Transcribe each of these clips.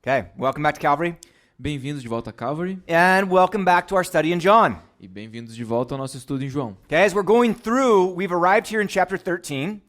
Okay, welcome back to Calvary, Bem-vindos de volta a Calvary and welcome back to our study in John. e bem-vindos de volta ao nosso estudo em João. Okay, as we're going through, we've arrived here in chapter 13.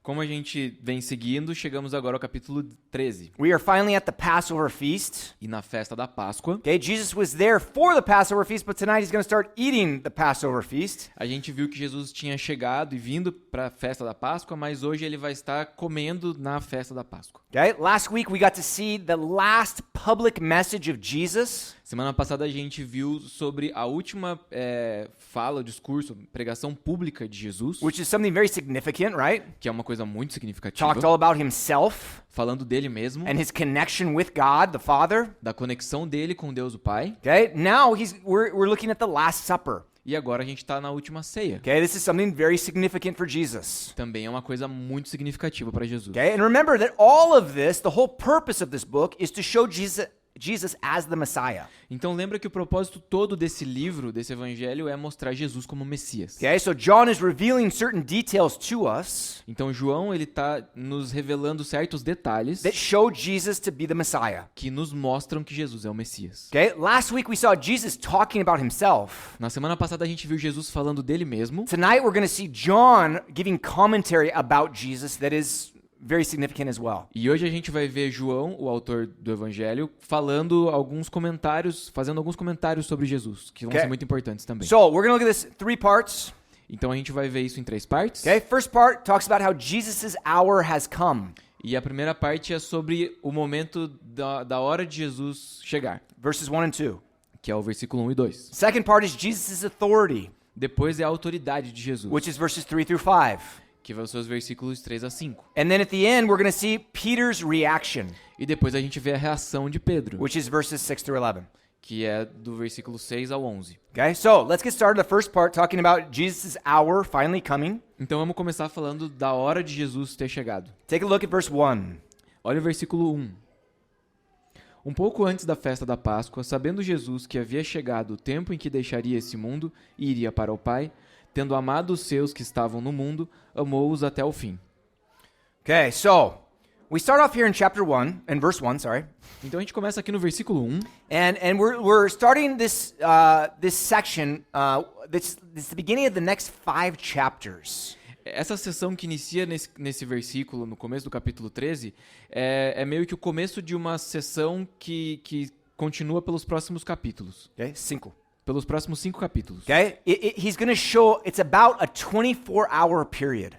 Como a gente vem seguindo, chegamos agora ao capítulo 13. We are finally at the Passover feast. E na festa da Páscoa, Okay, Jesus was there for the Passover feast, but tonight he's going to start eating the Passover feast. a gente viu que Jesus tinha chegado e vindo para a festa da Páscoa, mas hoje ele vai estar comendo na festa da Páscoa. Okay, last week we got to see the last public message of Jesus. Semana passada a gente viu sobre a última fala, discurso, pregação pública de Jesus, Which is something very significant, right? que é uma coisa muito significativa, Talked all about himself falando dele mesmo, and his connection with God, the Father. da conexão dele com Deus o Pai. Okay, now we're looking at the Last Supper. E agora a gente está na última ceia. Okay, this is something very significant for Jesus. Também é uma coisa muito significativa para Jesus. Okay, and remember that all of this, the whole purpose of this book, is to show Jesus as the Messiah. Então lembra que o propósito todo desse livro, desse evangelho, é mostrar Jesus como Messias. Okay, so John is revealing certain details to us Então João ele está nos revelando certos detalhes that show Jesus to be the Messiah. que nos mostram que Jesus é o Messias. Okay, last week we saw Jesus talking about himself. Na semana passada a gente viu Jesus falando dele mesmo. Tonight we're going to see John giving commentary about Jesus that is very significant as well. E hoje a gente vai ver João, o autor do evangelho, fazendo alguns comentários sobre Jesus, que vão Okay. ser muito importantes também. So we're going to look at this three parts. Então a gente vai ver isso em 3 partes. Okay, first part talks about how Jesus' hour has come. E a primeira parte é sobre o momento da hora de Jesus chegar, Verses 1 and 2. que é o versículo 1 e 2. Second part is Jesus' authority, Depois é a autoridade de Jesus, which is verses 3 through 5. que vai ser os versículos 3 a 5. And then at the end, we're going to see Peter's reaction, E depois a gente vê a reação de Pedro, which is verses 6 through 11. que é do versículo 6 ao 11. Okay, so let's get started. The first part talking about Jesus' hour finally coming. Então vamos começar falando da hora de Jesus ter chegado. Take a look at verse 1. Olha o versículo 1. Um pouco antes da festa da Páscoa, sabendo Jesus que havia chegado o tempo em que deixaria esse mundo e iria para o Pai, tendo amado os seus que estavam no mundo, amou-os até o fim. Okay, so we start off here in chapter 1, and verse 1, sorry. Então a gente começa aqui no versículo 1, And we're starting this this section. This is the beginning of the next 5 chapters. essa sessão que inicia nesse versículo, no começo do capítulo 13, é meio que o começo de uma sessão que continua pelos próximos capítulos. Okay, 5. Pelos próximos 5 capítulos. Okay, he's going to show it's about a 24-hour period.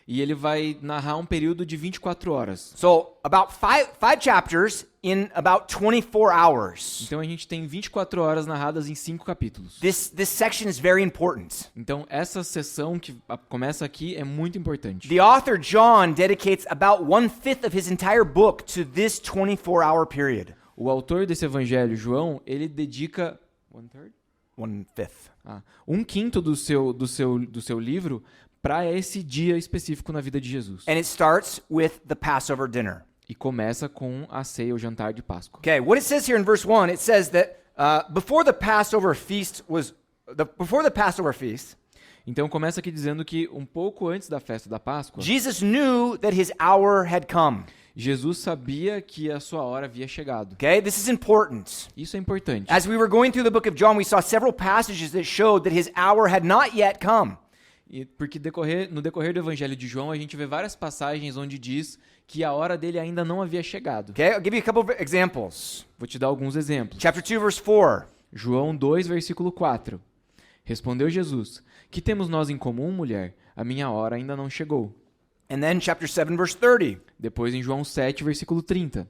E ele vai narrar um período de 24 horas. So about five chapters in about 24 hours. Então a gente tem 24 horas narradas em 5 capítulos. This section is very important. Então essa sessão que começa aqui é muito importante. The author John dedicates about 1/5 of his entire book to this 24-hour period. O autor desse evangelho, João, ele dedica 1/3? 1/5. 1/5 do seu livro para esse dia específico na vida de Jesus. And it starts with the Passover dinner. E começa com a ceia, o jantar de Páscoa. Okay, what it says here in verse 1, it says that before the Passover feast, Então começa aqui dizendo que um pouco antes da festa da Páscoa, Jesus knew that his hour had come. Jesus sabia que a sua hora havia chegado. Okay, this is important. Isso é importante. As we were going through the book of John, we saw several passages that showed that his hour had not yet come. E porque no decorrer do evangelho de João, a gente vê várias passagens onde diz que a hora dele ainda não havia chegado. Okay, I'll give you a couple of examples. Vou te dar alguns exemplos. Chapter 2, verse 4. João 2, versículo 4. Respondeu Jesus: Que temos nós em comum, mulher? A minha hora ainda não chegou. And then chapter 7, verse 30. Depois em João 7, versículo 30.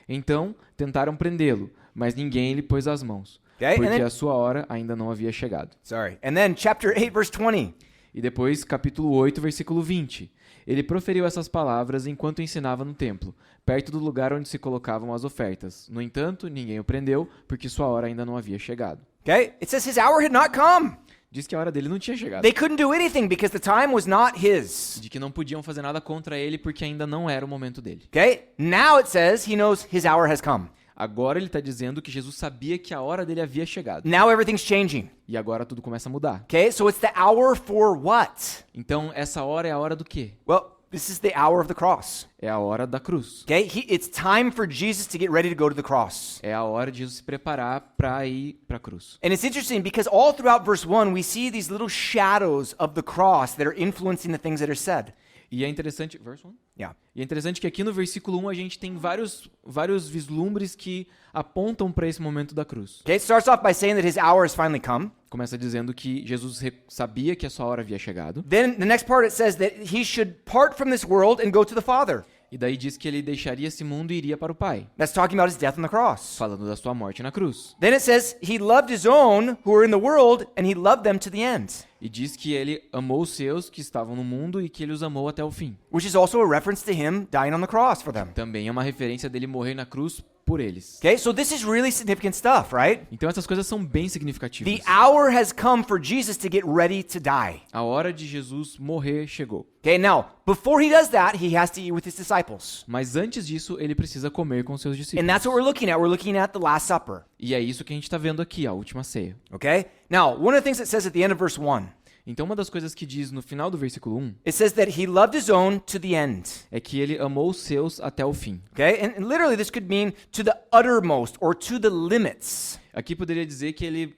Então tentaram prendê-lo, mas ninguém lhe pôs as mãos, Okay, porque and then- a sua hora ainda não havia chegado. Sorry. And then chapter 8, verse 20. E depois, capítulo 8, versículo 20. Ele proferiu essas palavras enquanto ensinava no templo, perto do lugar onde se colocavam as ofertas. No entanto, ninguém o prendeu, porque sua hora ainda não havia chegado. Okay, it says his hour had not come. Diz que a hora dele não tinha chegado. They couldn't do anything because the time was not his. De que não podiam fazer nada contra ele, porque ainda não era o momento dele. Okay, now it says he knows his hour has come. Agora ele está dizendo que Jesus sabia que a hora dele havia chegado. Now everything's changing. E agora tudo começa a mudar. Okay, so it's the hour for what? Então, essa hora é a hora do quê? Well, This is the hour of the cross. É a hora da cruz. Okay? It's time for Jesus to get ready to go to the cross. É a hora de Jesus se preparar para ir para a cruz. And it's interesting because all throughout verse 1, we see these little shadows of the cross that are influencing the things that are said. E é interessante, verse 1? Yeah. E é interessante que aqui no versículo 1 a gente tem vários vislumbres que apontam para esse momento da cruz. Okay, it starts off by saying that his hour has finally come. Começa dizendo que Jesus sabia que a sua hora havia chegado. Then the next part it says that he should part from this world and go to the Father. E daí diz que ele deixaria esse mundo e iria para o Pai, That's talking about his death on the cross. falando da sua morte na cruz. Then it says he loved his own who were in the world and he loved them to the end, E diz que ele amou os seus que estavam no mundo e que ele os amou até o fim. which is also a reference to him dying on the cross for them. Também é uma referência dele morrer na cruz por eles. Okay, so this is really significant stuff, right? Então essas coisas são bem significativas. The hour has come for Jesus to get ready to die. A hora de Jesus morrer chegou. Okay, now, before he does that, he has to eat with his disciples. Mas antes disso, ele precisa comer com seus And discípulos. that's what we're looking at. We're looking at the Last Supper. E é isso que a gente está vendo aqui, a última ceia. Okay? Now, one of the things it says at the end of verse 1, Então uma das coisas que diz no final do versículo 1 it says that he loved his own to the end. é que ele amou os seus até o fim. Okay? And literally this could mean to the uttermost or to the limits. Aqui poderia dizer que ele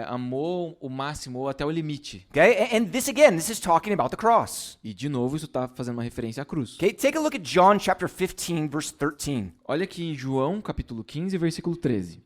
amou o máximo ou até o limite. Okay? And this again, this is talking about the cross. E de novo isso está fazendo uma referência à cruz. Okay? Take a look at John chapter 15 verse 13. Olha aqui em João capítulo 15, versículo 13.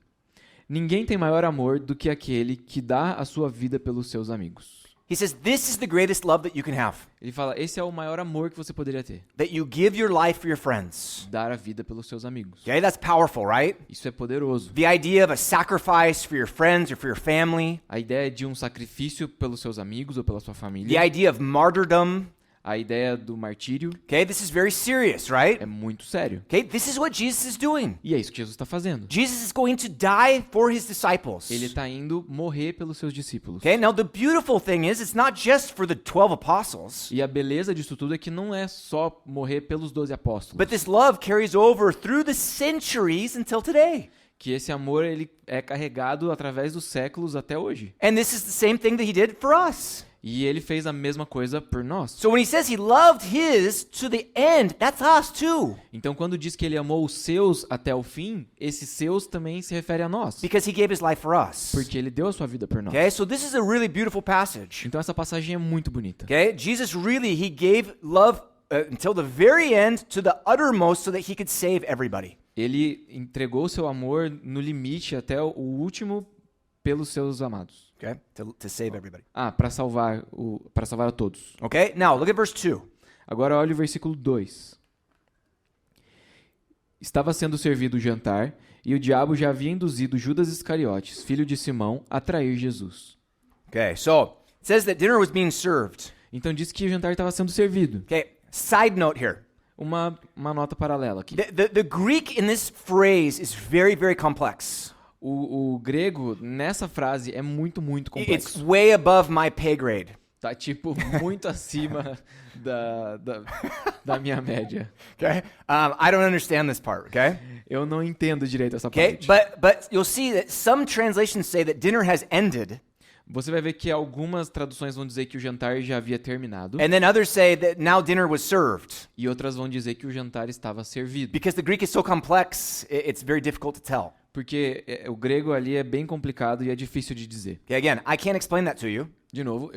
Ninguém tem maior amor do que aquele que dá a sua vida pelos seus amigos. He says this is the greatest love that you can have. Ele fala, esse é o maior amor que você poderia ter. That you give your life for your friends. Dar a vida pelos seus amigos. Okay? That's powerful, right? Isso é poderoso. The idea of a sacrifice for your friends or for your family. A ideia de um sacrifício pelos seus amigos ou pela sua The família. idea of martyrdom. A ideia do martírio Okay? This is very serious, right? é muito sério. Okay? This is what Jesus is doing. E é isso que Jesus está fazendo. Jesus is going to die for his disciples. Ele está indo morrer pelos seus discípulos. Okay? Now the beautiful thing is it's not just for the 12 apostles, E a beleza disso tudo é que não é só morrer pelos 12 apóstolos. but this love carries over through the centuries until today. Que esse amor ele é carregado através dos séculos até hoje. And this is the same thing that he did for us. E ele fez a mesma coisa por nós. So when he says he loved his to the end, that's us too. Então quando diz que ele amou os seus até o fim, esses seus também se refere a nós. Because he gave his life for us. Porque ele deu a sua vida por nós. Okay? So this is a really beautiful passage. Então essa passagem é muito bonita. Okay? Jesus really, he gave love until the very end to the uttermost so that he could save everybody. Ele entregou seu amor no limite até o último pelos seus amados. Okay? To save everybody. Para salvar a todos. Okay? Now, look at verse 2. Agora olha o versículo 2. Estava sendo servido o jantar, e o diabo já havia induzido Judas Iscariotes, filho de Simão, a trair Jesus. Okay, so it says that dinner was being served. Então diz que o jantar estava sendo servido. Okay, side note here. Uma nota paralela aqui. The Greek in this phrase is very, very complex. O grego, nessa frase, é muito, muito It's complexo. way above my pay grade. Tá, tipo, muito acima da minha média. Okay? I don't understand this part, okay? Eu não entendo direito essa Okay, parte. but you'll see that some translations say that dinner has ended, Você vai ver que algumas traduções vão dizer que o jantar já havia terminado. and then others say that now dinner was served. E outras vão dizer que o jantar estava servido. Because the Greek is so complex, it's very difficult to tell. Porque o grego ali é bem complicado e é difícil de dizer. Okay, again, I can't explain that to you. De novo,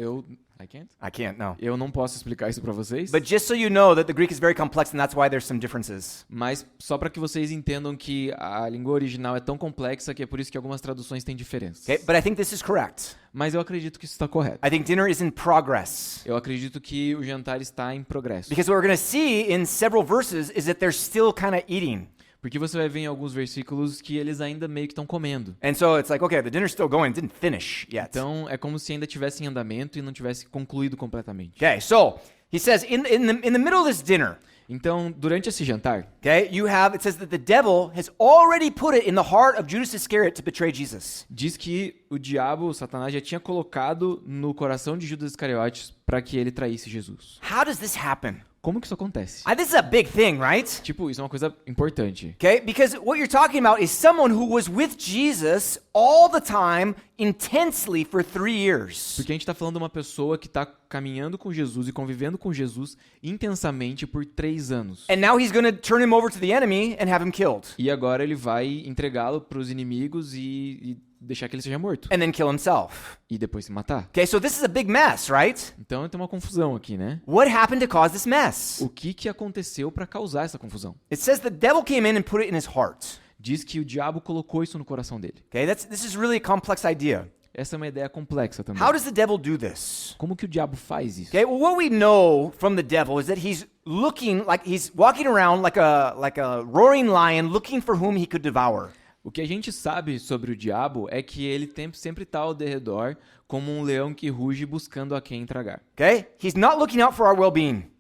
I can't? No. Eu não posso explicar isso para vocês. But just so you know that the Greek is very complex and that's why there's some differences. Mas só para que vocês entendam que a língua original é tão complexa que é por isso que algumas traduções têm diferenças. Okay, but I think this is correct. Mas eu acredito que isso está correto. I think dinner is in progress. Eu acredito que o jantar está em progresso. Because what we're going to see in several verses is that they're still kind of eating. Porque você vai ver em alguns versículos que eles ainda meio que estão comendo. And so it's like, okay, the dinner's still going, it didn't finish yet. Então é como se ainda tivesse em andamento e não tivesse concluído completamente. Okay, so he says in the middle of this dinner, Então, durante esse jantar, okay, it says that the devil has already put it in the heart of Judas Iscariot to betray Jesus. diz que o diabo, o Satanás, já tinha colocado no coração de Judas Iscariotes para que ele traísse Jesus. How does this happen? Como que isso acontece? This is a big thing, right? Tipo, isso é uma coisa importante. Okay, because what you're talking about is someone who was with Jesus all the time, intensely for 3 years. Porque a gente está falando de uma pessoa que está caminhando com Jesus e convivendo com Jesus intensamente por 3 anos. And now he's going to turn him over to the enemy and have him killed. E agora ele vai entregá-lo para os inimigos e deixar que ele seja morto. And then kill himself. E depois se matar. Okay, so this is a big mess, right? Então tem uma confusão aqui, né? What happened to cause this mess? O que aconteceu para causar essa confusão? It says the devil came in and put it in his heart. Diz que o diabo colocou isso no coração dele. Okay, this is really a complex idea. Essa é uma ideia complexa também. How does the devil do this? Como que o diabo faz isso? Okay, well, what we know from the devil is that he's looking like he's walking around like a roaring lion looking for whom he could devour. O que a gente sabe sobre o diabo é que ele sempre está ao redor como um leão que ruge buscando a quem tragar. Okay? He's not looking out for our well-being.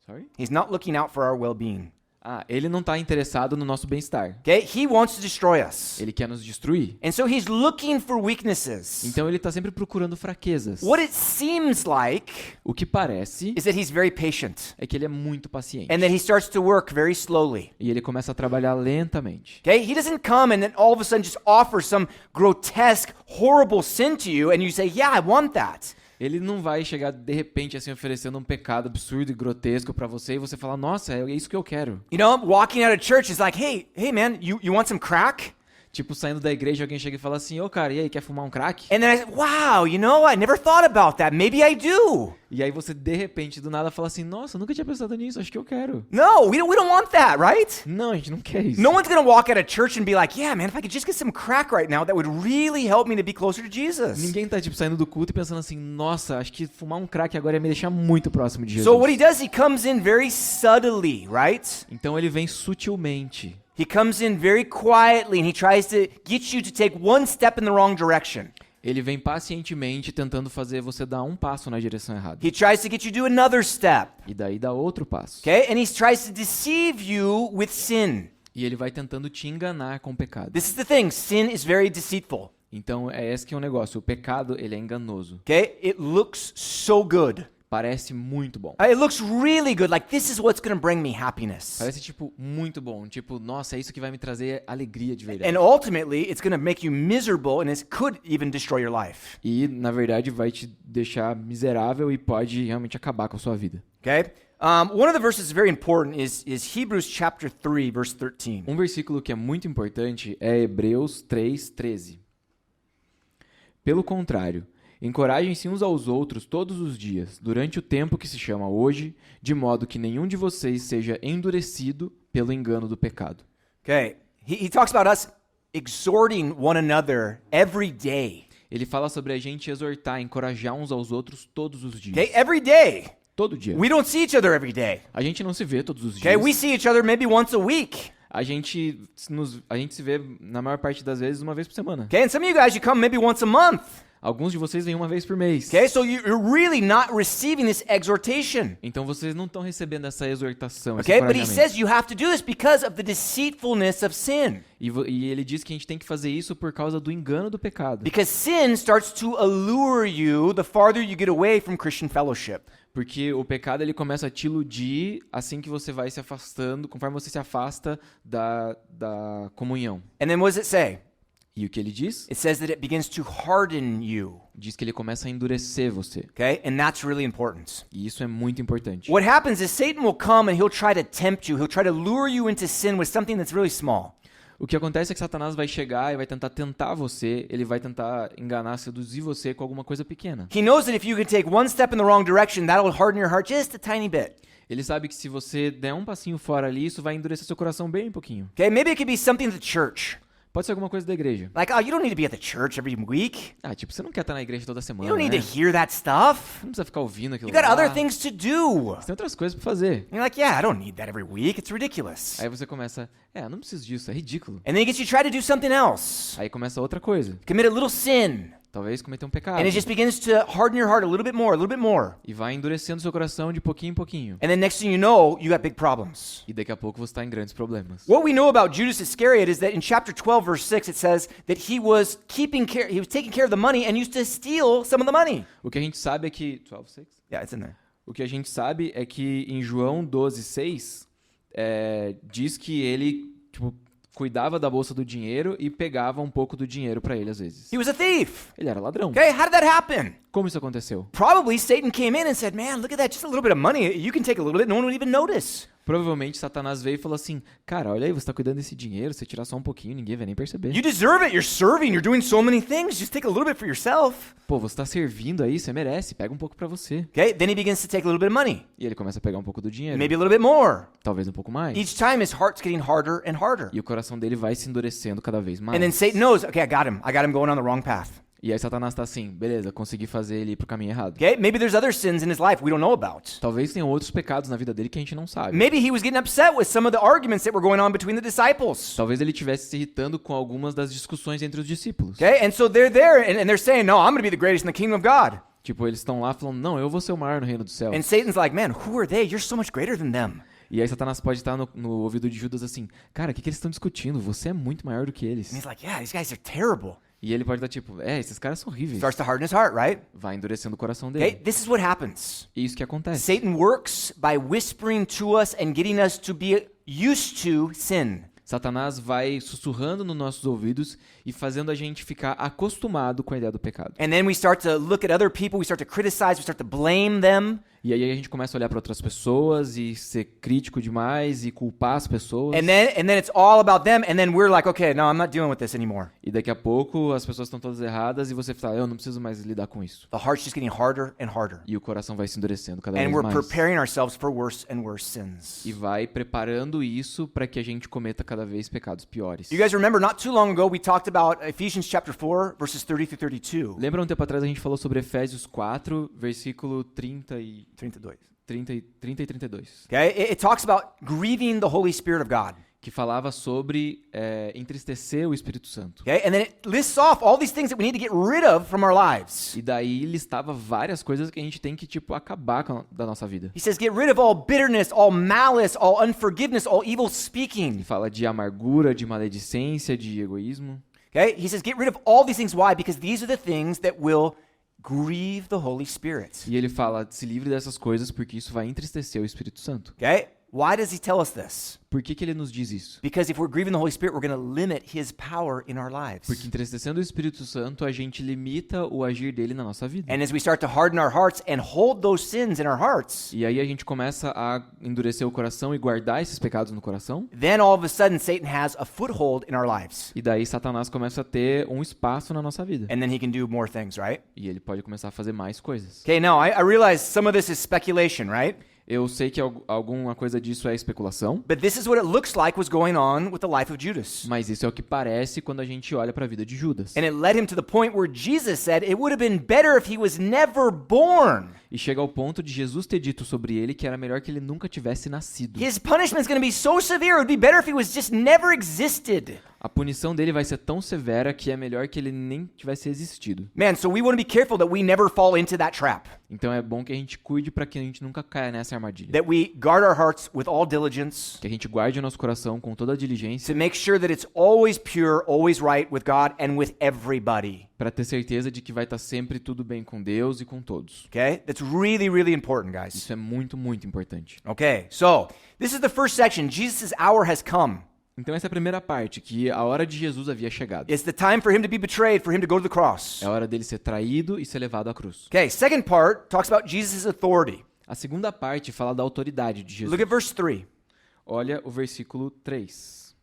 Sorry? He's not looking out for our well-being. Ele não está interessado no nosso bem-estar. Okay? He wants to destroy us. Ele quer nos destruir. And so he's looking for weaknesses. Então ele está sempre procurando fraquezas. What it seems like O que parece is that he's very patient é que ele é muito paciente. and that he starts to work very slowly. E ele começa a trabalhar lentamente. Okay? He doesn't come and then all of a sudden just offer some grotesque, horrible sin to you and you say, "Yeah, I want that." Ele não vai chegar de repente assim oferecendo um pecado absurdo e grotesco pra você e você falar, nossa, é isso que eu quero. You know, walking out of church is like, hey man, you want some crack? Tipo, saindo da igreja, alguém chega e fala assim, ô cara, e aí, quer fumar um crack? And then I say, wow, you know, I never thought about that. Maybe I do. E aí você, de repente, do nada, fala assim, nossa, eu nunca tinha pensado nisso, acho que eu quero. No, we don't want that, right? Não, a gente não quer isso. No one's going to walk out of church and be like, yeah, man, if I could just get some crack right now, that would really help me to be closer to Jesus. Ninguém tá, tipo, saindo do culto e pensando assim, nossa, acho que fumar um crack agora ia me deixar muito próximo de Jesus. So what he does, he comes in very subtly, right? Então ele vem sutilmente. He comes in very quietly and he tries to get you to take one step in the wrong direction. Ele vem pacientemente tentando fazer você dar um passo na direção errada. He tries to get you to do another step. E daí dá outro passo. Okay? And he tries to deceive you with sin. E ele vai tentando te enganar com o pecado. This is the thing, sin is very deceitful. Então é esse que é o negócio. O pecado, ele é enganoso. Okay? It looks so good. Parece muito bom. It looks really good. Like this is what's going to bring me happiness. Parece, tipo, muito bom. Tipo, nossa, é isso que vai me trazer alegria de verdade. And ultimately, it's going to make you miserable and it could even destroy your life. E, na verdade, vai te deixar miserável e pode realmente acabar com a sua vida. Okay? One of the verses very important is Hebrews chapter 3, verse 13. Um versículo que é muito importante é Hebreus 3:13. Pelo contrário, encorajem-se uns aos outros todos os dias, durante o tempo que se chama hoje, de modo que nenhum de vocês seja endurecido pelo engano do pecado. Okay? He talks about us exhorting one another every day. Ele fala sobre a gente exortar, encorajar uns aos outros todos os dias. Okay? Every day. Todo dia. We don't see each other every day. A gente não se vê todos os Okay? dias. We see each other maybe once a week. A gente se vê, na maior parte das vezes, uma vez por semana. Okay? And some of you guys, you come maybe once a month. Alguns de vocês vêm uma vez por mês. Okay? So you're really not receiving this exhortation. Então vocês não estão recebendo essa exortação, esse Okay? But he encorajamento. says you have to do this because of the deceitfulness of sin. E ele diz que a gente tem que fazer isso por causa do engano do pecado. Because sin starts to allure you the farther you get away from Christian fellowship. Porque o pecado ele começa a te iludir assim que você vai se afastando, conforme você se afasta da comunhão. And then what does it say? E o que ele diz? It says that it begins to harden you. Diz que ele começa a endurecer você. Okay? And that's really important. E isso é muito importante. What happens is Satan will come and he'll try to tempt you. He'll try to lure you into sin with something that's really small. O que acontece é que Satanás vai chegar e vai tentar você, ele vai tentar enganar, seduzir você com alguma coisa pequena. He knows that if you can take one step in the wrong direction, that'll harden your heart just a tiny bit. Ele sabe que se você der um passinho fora ali, isso vai endurecer seu coração bem pouquinho. Okay? Maybe it could be something at the church. Pode ser alguma coisa da igreja. Like, oh, you don't need to be at the church every week. Tipo, você não quer estar na igreja toda semana, You don't need né? to hear that stuff. Não precisa ficar ouvindo aquilo You got lá. other things to do. Você tem outras coisas pra fazer. You're like, yeah, I don't need that every week. It's ridiculous. Aí você começa, não preciso disso, é ridículo. And then he gets you to try to do something else. Aí começa outra coisa. Commit a little sin. Talvez cometer um pecado. And it just begins to harden your heart a little bit more, a little bit more. E vai endurecendo seu coração de pouquinho em pouquinho. And then next thing you know, you got big problems. E daqui a pouco você está em grandes problemas. What we know about Judas Iscariot is that in chapter 12, verse 6, it says that he was taking care of the money and used to steal some of the money. O que a gente sabe é que... 12:6? Yeah, it's in there. O que a gente sabe é que em João 12:6 diz que ele tipo, cuidava da bolsa do dinheiro e pegava um pouco do dinheiro para ele às vezes. He was a thief. Ele era ladrão. Okay, how did that happen? Como isso aconteceu? Probably Satan came in and said, man, look at that, just a little bit of money. You can take a little bit, no one would even notice. Provavelmente Satanás veio e falou assim, cara, olha aí, você tá cuidando desse dinheiro, você tirar só um pouquinho, ninguém vai nem perceber. You deserve it, you're serving, you're doing so many things, just take a little bit for yourself. Pô, você tá servindo aí, você merece, pega um pouco pra você. Okay, then he begins to take a little bit of money, E ele começa a pegar um pouco do dinheiro, maybe a little bit more. talvez um pouco mais. Each time his heart's getting harder and harder. E o coração dele vai se endurecendo cada vez mais. And then Satan knows, okay, I got him going on the wrong path. E aí Satanás tá assim, beleza, consegui fazer ele ir pro caminho errado. Okay, maybe there's other sins in his life we don't know about. Talvez tenham outros pecados na vida dele que a gente não sabe. Maybe he was getting upset with some of the arguments that were going on between the disciples. Talvez ele estivesse se irritando com algumas das discussões entre os discípulos. Okay, and so they're there and they're saying, no, I'm going to be the greatest in the kingdom of God. Tipo, eles estão lá falando, não, eu vou ser o maior no reino do céu. And Satan's like, man, who are they? You're so much greater than them. E aí Satanás pode estar no ouvido de Judas assim, cara, o que eles estão discutindo? Você é muito maior do que eles. And he's like, yeah, these guys are terrible. E ele pode estar tipo, esses caras são horríveis. Starts to harden his heart, right? Vai endurecendo o coração Okay, dele. this is what happens. E isso que acontece. Satan works by whispering to us and getting us to be used to sin. Satanás vai sussurrando nos nossos ouvidos e fazendo a gente ficar acostumado com a ideia do pecado. And then we start to look at other people, we start to criticize, we start to blame them. E aí a gente começa a olhar para outras pessoas e ser crítico demais e culpar as pessoas. And then it's all about them, and then we're like, okay, no, I'm not dealing with this anymore. E daqui a pouco as pessoas estão todas erradas e você fala, eu não preciso mais lidar com isso. The heart's just getting harder and harder. E o coração vai se endurecendo cada And vez we're mais. preparing ourselves for worse and worse sins. E vai preparando isso para que a gente cometa cada vez pecados piores. You guys remember not too long ago we talked about Ephesians chapter 4 verses 30 through 32. Lembra um tempo atrás a gente falou sobre Efésios 4, versículo 30 e 32. Okay? It talks about grieving the Holy Spirit of God. Que falava sobre entristecer o Espírito Santo. Okay? And then it lists off all these things that we need to get rid of from our lives. E daí listava várias coisas que a gente tem que tipo acabar da nossa vida. He says get rid of all bitterness, all malice, all unforgiveness, all evil speaking. E fala de amargura, de maledicência, de egoísmo. Okay? He says get rid of all these things. Why? Because these are the things that will grieve the Holy Spirit. E ele fala, se livre dessas coisas porque isso vai entristecer o Espírito Santo. Okay? Why does he tell us this? Por que ele nos diz isso? Because if we're grieving the Holy Spirit, we're going to limit his power in our lives. Porque entristecendo o Espírito Santo, a gente limita o agir dele na nossa vida. And as we start to harden our hearts and hold those sins in our hearts, E aí a gente começa a endurecer o coração e guardar esses pecados no coração. then all of a sudden Satan has a foothold in our lives. E daí Satanás começa a ter um espaço na nossa vida. And then he can do more things, right? E ele pode começar a fazer mais coisas. Okay, now I realize some of this is speculation, right? Eu sei que alguma coisa disso é especulação, But this is what it looks like was going on with the life of Judas. mas isso é o que parece quando a gente olha para a vida de Judas. And it led him to the point where Jesus said it would have been better if he was never born. E chega ao ponto de Jesus ter dito sobre ele que era melhor que ele nunca tivesse nascido. His punishment is going to be so severe, it would be better if he was just never existed. A punição dele vai ser tão severa que é melhor que ele nem tivesse existido. Man, so we want to be careful that we never fall into that trap. Então é bom que a gente cuide para que a gente nunca caia nessa armadilha. That we guard our hearts with all diligence Que a gente guarde o nosso coração com toda a diligência to make sure that it's always pure, always right with God and with everybody. para ter certeza de que vai estar sempre tudo bem com Deus e com todos. Okay? That's really, really important, guys. Isso é muito, muito importante. Okay, so this is the first section. Jesus' hour has come. Então essa é a primeira parte, que a hora de Jesus havia chegado. It's the time for him to be betrayed, for him to go to the cross. É a hora dele ser traído e ser levado à cruz. Okay, second part talks about Jesus' authority. A segunda parte fala da autoridade de Jesus. Look at verse 3. Olha o versículo 3.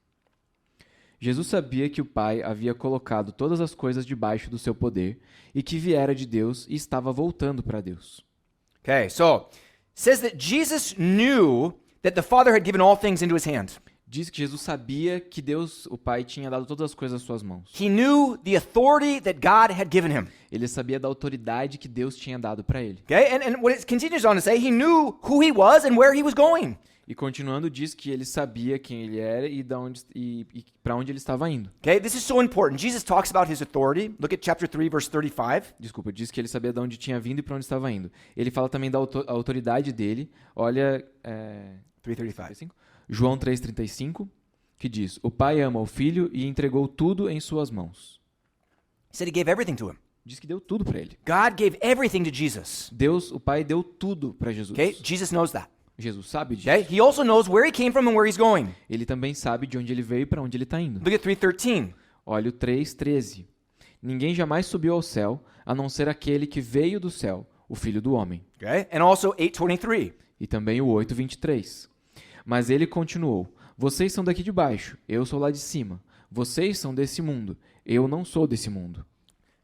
Jesus sabia que o Pai havia colocado todas as coisas debaixo do seu poder e que viera de Deus e estava voltando para Deus. Okay, so it says that Jesus knew that the Father had given all things into his hand. Diz que Jesus sabia que Deus, o Pai, tinha dado todas as coisas às suas mãos. He knew the authority that God had given him. Ele sabia da autoridade que Deus tinha dado para ele. Okay, and what it continues on to say, he knew who he was and where he was going. E continuando diz que ele sabia quem ele era e para onde ele estava indo. Okay, this is so important. Jesus talks about his authority. Look at chapter 3, verse 35. Desculpa, diz que ele sabia de onde tinha vindo e para onde estava indo. Ele fala também da autoridade dele. Olha, 3:35. João 3,35, que diz: O Pai ama o Filho e entregou tudo em suas mãos. He said he gave everything to him. diz que deu tudo para ele. God gave everything to Jesus. Deus, o Pai, deu tudo para Jesus. Okay? Jesus knows that. Jesus sabe disso. Okay? He also knows where he came from and where he's going. Ele também sabe de onde ele veio e para onde ele está indo. Look at 3:13. Olha o 3:13. Ninguém jamais subiu ao céu, a não ser aquele que veio do céu, o Filho do Homem. Okay? And also 8:23. E também o 8:23. Mas ele continuou: vocês são daqui de baixo, eu sou lá de cima. Vocês são desse mundo, eu não sou desse mundo.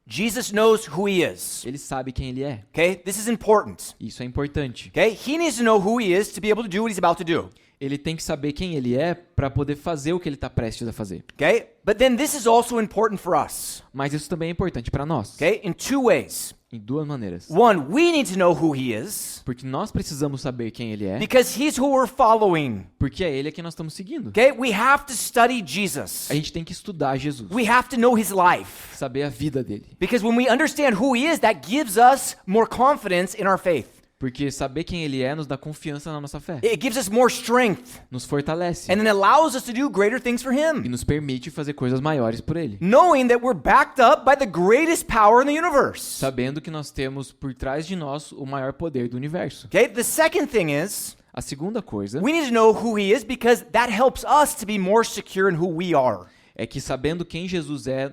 Jesus knows who he is. Ele sabe quem ele é. Okay? This is important. Isso é importante. Okay? He needs to know who he is to be able to do what he's about to do. Ele tem que saber quem ele é para poder fazer o que ele está prestes a fazer. Okay? But then this is also important for us. Mas isso também é importante para nós. Okay? In two ways. Em duas maneiras. One, we need to know who he is Porque nós precisamos saber quem ele é, because he's who we're following. porque é ele que nós estamos seguindo. Okay? We have to study Jesus. A gente tem que estudar Jesus, We have to know his life. saber a vida dele. Because when we understand who he is, that gives us more confidence in our faith. Porque saber quem ele é nos dá confiança na nossa fé, It gives us more strength nos fortalece and then allows us to do greater things for e him. nos permite fazer coisas maiores por ele. Knowing that we're backed up by the greatest power in the universe. Sabendo que nós temos por trás de nós o maior poder do universo. Okay? The second thing is A segunda coisa we need to know who he is because that helps us to be more secure in who we are. é que sabendo quem Jesus é,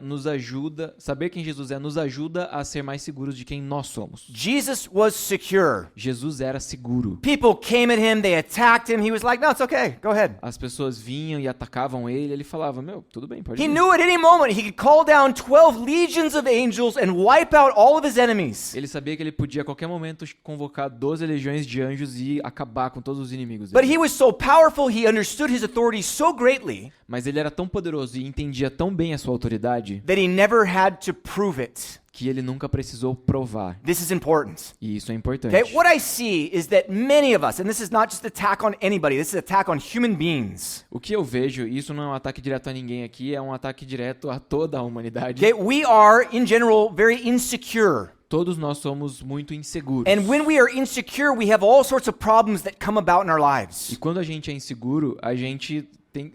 saber quem Jesus é nos ajuda a ser mais seguros de quem nós somos. Jesus was secure. Jesus era seguro. People came at him, they attacked him. He was like, "No, it's okay. Go ahead." As pessoas vinham e atacavam ele falava, meu, tudo bem, pode He ir. knew at any moment he could call down 12 legions of angels and wipe out all of his enemies. Ele sabia que ele podia a qualquer momento convocar 12 legiões de anjos e acabar com todos os inimigos But dele. he was so powerful, he understood his authority so greatly Mas ele era tão poderoso e entendia tão bem a sua autoridade that he never had to prove it. que ele nunca precisou provar. This is important. E isso é importante. Okay, what I see is that many of us, and this is not just attack on anybody, this is attack on human beings. O que eu vejo, e isso não é um ataque direto a ninguém aqui, é um ataque direto a toda a humanidade. Okay, we are in general very insecure. Todos nós somos muito inseguros. And when we are insecure, we have all sorts of problems that come about in our E lives. quando a gente é inseguro, a gente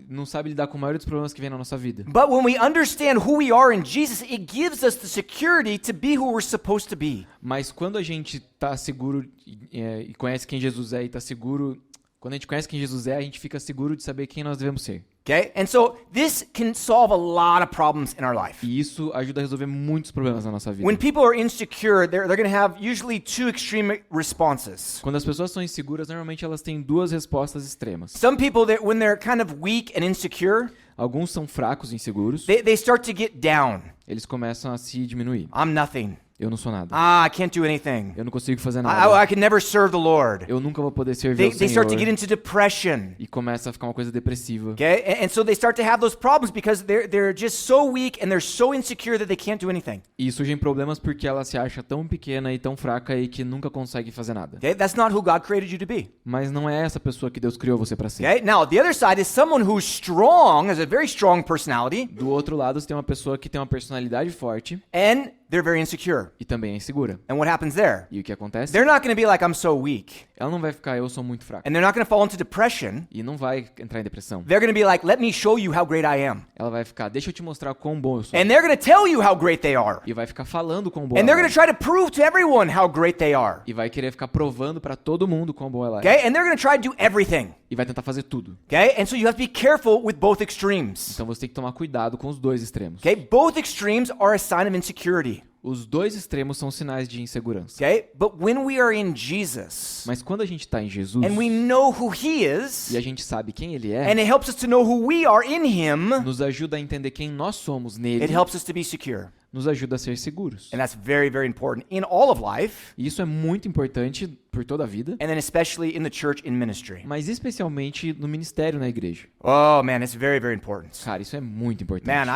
não sabe lidar com a maioria dos problemas que vem na nossa vida. But when we understand who we are in Jesus, it gives us the security to be who we're supposed to be. Mas quando a gente tá seguro e conhece quem Jesus é e tá seguro, quando a gente conhece quem Jesus é, a gente fica seguro de saber quem nós devemos ser. Okay? And so this can solve a lot of problems in our life. E isso ajuda a resolver muitos problemas na nossa vida. When people are insecure, they're going to have usually two extreme responses. Quando as pessoas são inseguras, normalmente elas têm duas respostas extremas. Some people, that when they're kind of weak and insecure, Alguns são fracos e inseguros, they start to get down. eles começam a se diminuir. I'm nothing. Eu não sou nada. I can't do anything. Eu não consigo fazer I nada. can never serve the Lord. Eu nunca vou poder servir They ao start to get Senhor. into depression. E começa a ficar uma coisa depressiva. Okay? And so they start to have those problems because they're just so weak and they're so insecure that they can't do anything. E surgem problemas porque ela se acha tão pequena e tão fraca e que nunca consegue fazer nada. Okay? That's not who God created you to be. Mas não é essa pessoa que Deus criou você para ser. Okay? Now, the other side is someone who's strong, has a very strong personality, Do outro lado, você tem uma pessoa que tem uma personalidade forte and they're very insecure. e também é insegura. And what happens there? E o que acontece? They're not going to be like, I'm so weak. Ela não vai ficar, eu sou muito fraca. And they're not going to fall into depression. E não vai entrar em depressão. They're going to be like, let me show you how great I am. Ela vai ficar, deixa eu te mostrar quão bom eu sou. And they're going to tell you how great they are. E vai ficar falando quão bom And ela they're going to é. try to prove to everyone how great they are. E vai querer ficar provando para todo mundo quão bom ela é. Okay? And they're going to try to do everything. E vai tentar fazer tudo. Okay? And so you have to be careful with both extremes. Então você tem que tomar cuidado com os dois extremos. Okay? Both extremes are a sign of insecurity. Os dois extremos são sinais de insegurança. Okay? But when we are in Jesus Mas quando a gente está em Jesus and we know who he is, e a gente sabe quem ele é, and it helps us to know who we are in him, nos ajuda a entender quem nós somos nele, it helps us to be secure. nos ajuda a ser seguros. And that's very, very important in all of life, E isso é muito importante por toda a vida, and then especially in the church in ministry. mas especialmente no ministério na igreja. Oh man, it's very, very important. Cara, isso é muito importante. Man,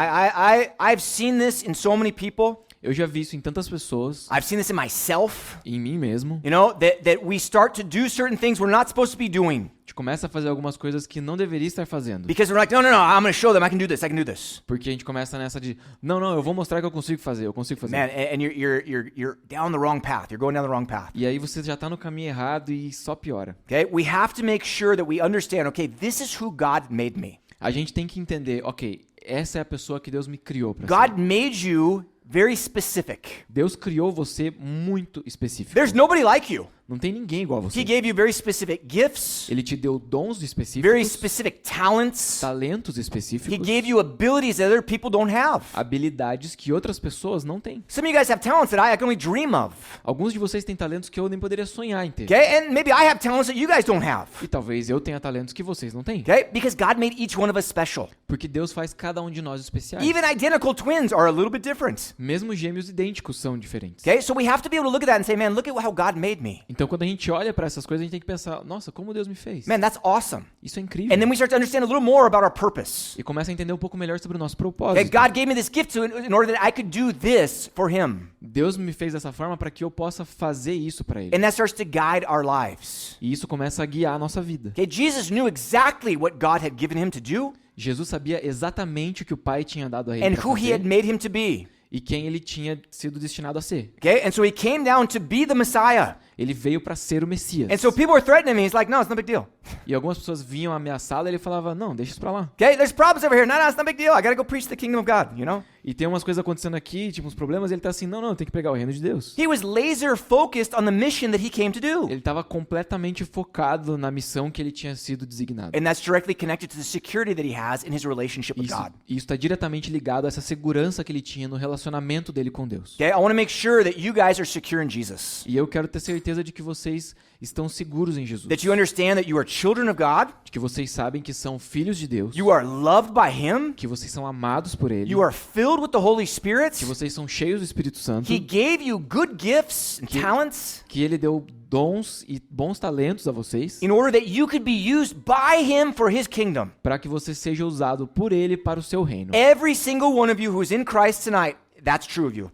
I've seen this in so many people. Eu já vi isso em tantas pessoas, I've seen this in myself. em mim mesmo. You know, that we start to do certain things we're not supposed to be doing. A gente começa a fazer algumas coisas que não deveria estar fazendo. Because we're like, no, I'm going to show them I can do this, I can do this. Porque a gente começa nessa de, não, eu vou mostrar que eu consigo fazer, eu consigo fazer. Man, and you're down the wrong path. You're going down the wrong path. E aí você já tá no caminho errado e só piora. Okay? We have to make sure that we understand, okay, this is who God made me. A gente tem que entender, ok, essa é a pessoa que Deus me criou pra God ser. made you very specific. Deus criou você muito específico. There's nobody like you. Não tem ninguém igual a você. He gave you very specific gifts, Ele te deu dons very específicos, specific talents. talentos He específicos, gave you abilities that other people don't have. habilidades que outras pessoas não têm. Some of you guys have talents that I can only dream of. Alguns de vocês têm talentos que eu nem poderia sonhar em ter. Okay? And maybe I have talents that you guys don't have. E talvez eu tenha talentos que vocês não têm. Okay? Because God made each one of us special. Porque Deus faz cada um de nós especiais. Even identical twins are a little bit different. Mesmo gêmeos idênticos são diferentes. Okay? So we have to be able to look at that and say, man, look at how God made me. Então quando a gente olha para essas coisas, a gente tem que pensar, nossa, como Deus me fez. Man, that's awesome. Isso é incrível. And then we start to understand a little more about our purpose. E começa a entender um pouco melhor sobre o nosso Okay? propósito. God gave me this gift in order that I could do this for Him. Deus me fez dessa forma para que eu possa fazer isso para Ele. And that starts to guide our lives. E isso começa a guiar a nossa vida. Okay? Jesus knew exactly what God had given Him to do Jesus sabia exatamente o que o Pai tinha dado a Ele and para who He had fazer made Him to be. e quem Ele tinha sido destinado a ser. Okay? And so He came down to be the Messiah. Ele veio para ser o Messias. And so people were threatening me. He's like, no, it's no big deal. E algumas pessoas vinham ameaçá-lo e ele falava, não, deixa isso pra lá. Okay? There's problems over here. No, it's no big deal. I got to go preach the kingdom of God, you know? E tem umas coisas acontecendo aqui, tipo uns problemas, e ele tá assim, não, tem que pregar o reino de Deus. He was laser focused on the mission that He came to do. Ele estava completamente focado na missão que ele tinha sido designado. And that's directly connected to the security that He has in His relationship with God. Isso está diretamente ligado a essa segurança que ele tinha no relacionamento dele com Deus. Okay? I want to make sure that you guys are secure in Jesus. E eu quero ter certeza de que vocês estão seguros em Jesus. That you understand that you are children of God. De que vocês sabem que são filhos de Deus. You are loved by Him. Que vocês são amados por Ele. You are filled with the Holy Spirit. Que vocês são cheios do Espírito Santo. He gave you good gifts and talents Que Ele deu dons e bons talentos a vocês. in order that you could be used by Him for His kingdom. Para que você seja usado por Ele para o seu reino. Every single one of you who is in Christ tonight, that's true of you.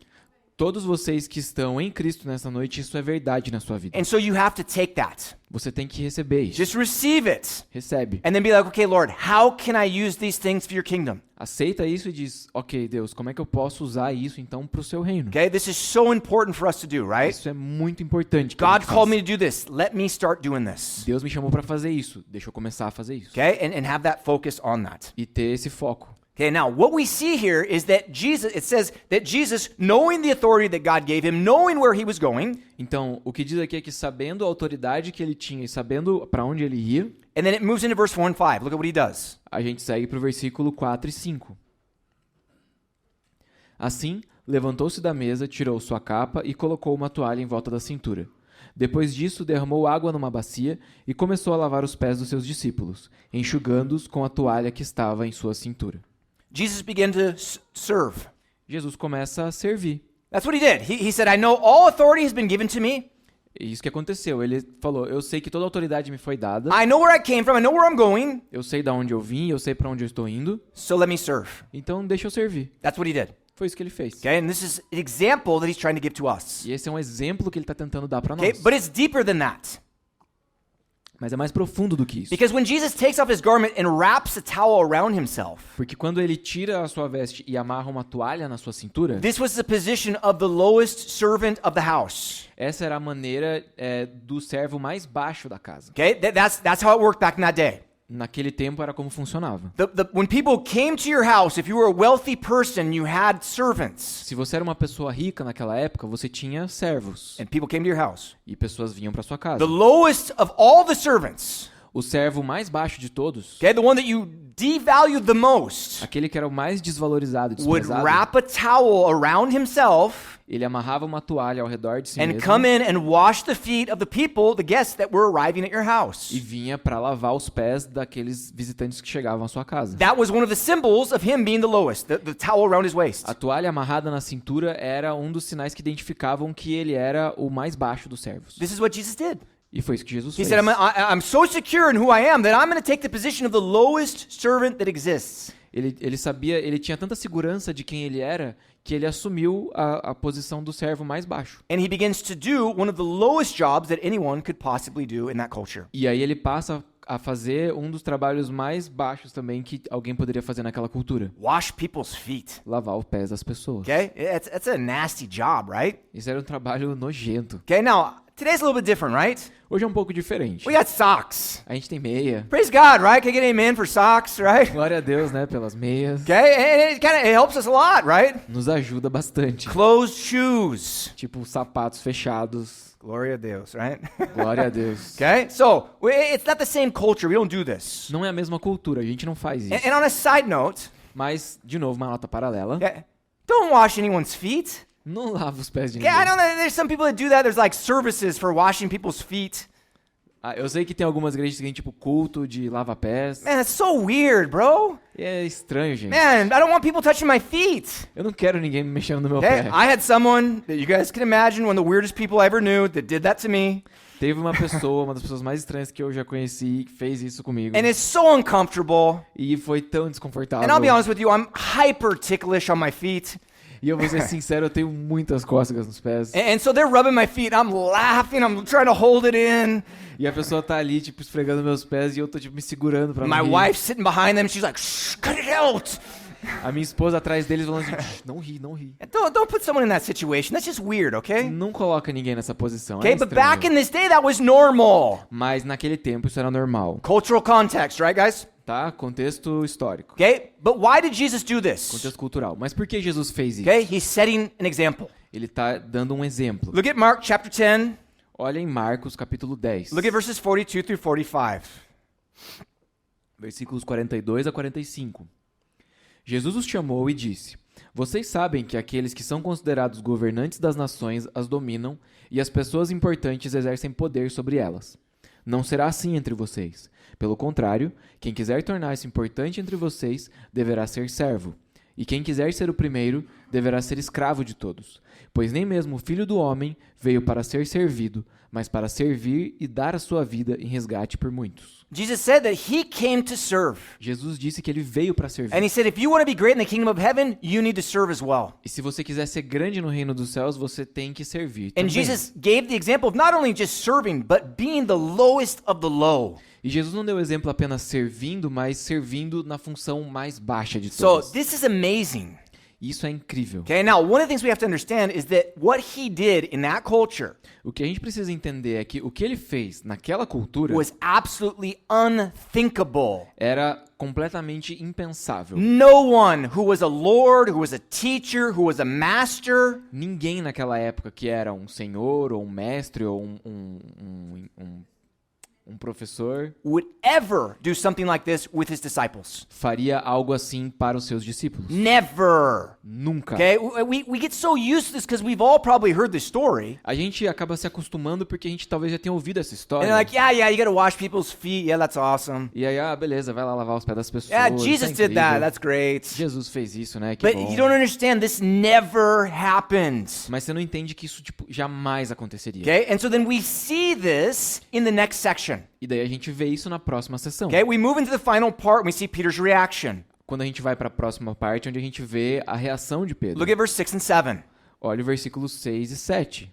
Todos vocês que estão em Cristo nessa noite, isso é verdade na sua vida. And so you have to take that. Você tem que receber isso. Just receive it. Recebe. And then be like, okay, Lord, how can I use these things for your kingdom? Aceita isso e diz, ok, Deus, como é que eu posso usar isso então para o seu reino? Okay, this is so important for us to do, right? Isso é muito importante. Que a God gente called faça. me to do this. Let me start doing this. Deus me chamou para fazer isso. Deixa eu começar a fazer isso. Okay, and have that focus on that. E ter esse foco. Okay, now what we see here is that Jesus, it says that Jesus, knowing the authority that God gave him, knowing where he was going, Então, o que diz aqui é que sabendo a autoridade que ele tinha e sabendo para onde ele ia, and then it moves into verse 4 and 5. Look at what he does. a gente segue para o versículo 4 e 5. Assim, levantou-se da mesa, tirou sua capa e colocou uma toalha em volta da cintura. Depois disso, derramou água numa bacia e começou a lavar os pés dos seus discípulos, enxugando-os com a toalha que estava em sua cintura. Jesus began to serve. Jesus começa a servir. That's what he did. He said, I know all authority has been given to me. E isso que aconteceu. Ele falou, eu sei que toda autoridade me foi dada, I know where I came from. I know where I'm going. eu sei de onde eu vim, eu sei para onde eu estou indo, So let me serve. então deixa eu servir. That's what he did. Foi isso que ele fez. Okay, and this is an example that he's trying to give to us. E esse é um exemplo que ele está tentando dar para Okay, nós. but it's deeper than that. Mas é mais profundo do que isso. Because when Jesus takes off his garment and wraps a towel around himself, Porque quando ele tira a sua veste e amarra uma toalha na sua cintura, this was the position of the lowest servant of the house. essa era a maneira do servo mais baixo da casa. Okay, that's how it worked back in that day. Naquele tempo era como funcionava. When people came to your house, if you were a wealthy person, you had servants. Se você era uma pessoa rica naquela época, você tinha servos. And people came to your house. E pessoas vinham para sua casa. The lowest of all the servants, O servo mais baixo de todos, okay, the one that you devalued the most, aquele que era o mais desvalorizado e would desprezado, wrap a towel around himself ele amarrava uma toalha ao redor de si and mesmo come in and wash the feet of the people, the guests that were arriving at your house. e vinha para lavar os pés daqueles visitantes que chegavam à sua casa. That was one of the symbols of him being the lowest, the towel around his waist. A toalha amarrada na cintura era um dos sinais que identificavam que ele era o mais baixo dos servos. This is what Jesus did. E foi isso que Jesus He fez. said, I'm so secure in who I am that I'm going to take the position of the lowest servant that exists. Ele sabia, ele tinha tanta segurança de quem ele era que ele assumiu a posição do servo mais baixo. And he begins to do one of the lowest jobs that anyone could possibly do in that culture. E aí ele passa a fazer um dos trabalhos mais baixos também que alguém poderia fazer naquela cultura. Wash people's feet. Lavar os pés das pessoas. Okay? That's a nasty job, right? Isso era um trabalho nojento. Okay, now, Today's a little bit different, right? Hoje é um pouco diferente. We got socks. A gente tem meia. Praise God, right? Can I get an amen for socks, right? Glória a Deus, né, pelas meias. Okay, and it helps us a lot, right? Nos ajuda bastante. Closed shoes. Tipo, sapatos fechados. Gloria a Deus, right? Glória a Deus. Okay, so it's not the same culture. We don't do this. Não é a mesma cultura, a gente não faz isso. And on a side note, Mas, de novo, uma nota paralela. don't wash anyone's feet. Não lava os pés de Okay, ninguém. I know that there's some people that do that. There's like services for washing people's feet. Eu sei que tem algumas igrejas que tem, tipo, culto de lava-pés. Man, that's so weird, bro. E é estranho, gente. Man, I don't want people touching my feet. Eu não quero ninguém mexendo no meu Okay, pé. I had someone that you guys can imagine, one of the weirdest people I ever knew, that did that to me. Teve uma pessoa, uma das pessoas mais estranhas que eu já conheci, que fez isso comigo. And it's so uncomfortable. E foi tão desconfortável. And I'll be honest with you, I'm hyper ticklish on my feet. E eu vou ser sincero, eu tenho muitas cócegas nos pés. And so they're rubbing my feet. I'm laughing. I'm trying to hold it in. E a pessoa tá ali, tipo, esfregando meus pés e eu tô, tipo, me segurando pra My não rir. wife's sitting behind them. She's like, shh, cut it out. A minha esposa atrás deles falando assim, "Shh, não ri, não ri. Don't put someone in that situation. That's just weird, okay? Não coloca ninguém nessa posição, Okay, é but estranho. back in this day, that was normal. Mas naquele tempo isso era normal, Cultural context, right, guys? tá? Contexto histórico, Okay, but why did Jesus do this? contexto cultural. Mas por que Jesus fez isso? Okay, he's setting an example. Ele tá dando um exemplo. Look at Mark chapter 10. Olha em Marcos, capítulo 10, Look at verses 42 through 45. versículos 42 a 45. Jesus os chamou e disse: Vocês sabem que aqueles que são considerados governantes das nações as dominam e as pessoas importantes exercem poder sobre elas. Não será assim entre vocês. Pelo contrário, quem quiser tornar-se importante entre vocês deverá ser servo. E quem quiser ser o primeiro deverá ser escravo de todos. Pois nem mesmo o Filho do Homem veio para ser servido, mas para servir e dar a sua vida em resgate por muitos. Jesus said that he came to serve. Jesus disse que ele veio para servir. And he said, if you want to be great in the kingdom of heaven, you need to serve as well. E se você quiser ser grande no reino dos céus, você tem que servir And também. Jesus gave the example of not only just serving, but being the lowest of the low. E Jesus não deu exemplo apenas servindo, mas servindo na função mais baixa de So todas. this is amazing. Isso é incrível. Okay, now one of the things we have to understand is that what he did in that culture O que a gente precisa entender é que o que ele fez naquela cultura was absolutely unthinkable. era completamente impensável. No one who was a lord, who was a teacher, who was a master, Ninguém naquela época que era um senhor, ou um mestre, ou um professor, would ever do something like this with his disciples. faria algo assim para os seus discípulos. Never. Nunca. Okay, we get so used to this because we've all probably heard this story. A gente acaba se acostumando porque a gente talvez já tenha ouvido essa And história. they're like, yeah, you gotta wash people's feet. Yeah, that's awesome. E aí, beleza, vai lá lavar os pés das pessoas. Yeah, isso Jesus é did that. incrível. That's great. Jesus fez isso, né? Que But bom. you don't understand, this never happened. Mas você não entende que isso, tipo, jamais aconteceria. Okay, and so then we see this in the next section. E daí a gente vê isso na próxima sessão. Okay, we move into the final part and we see Peter's reaction. Quando a gente vai para a próxima parte, onde a gente vê a reação de Pedro. Look at verse 6 and 7. Olha o versículos 6 e 7.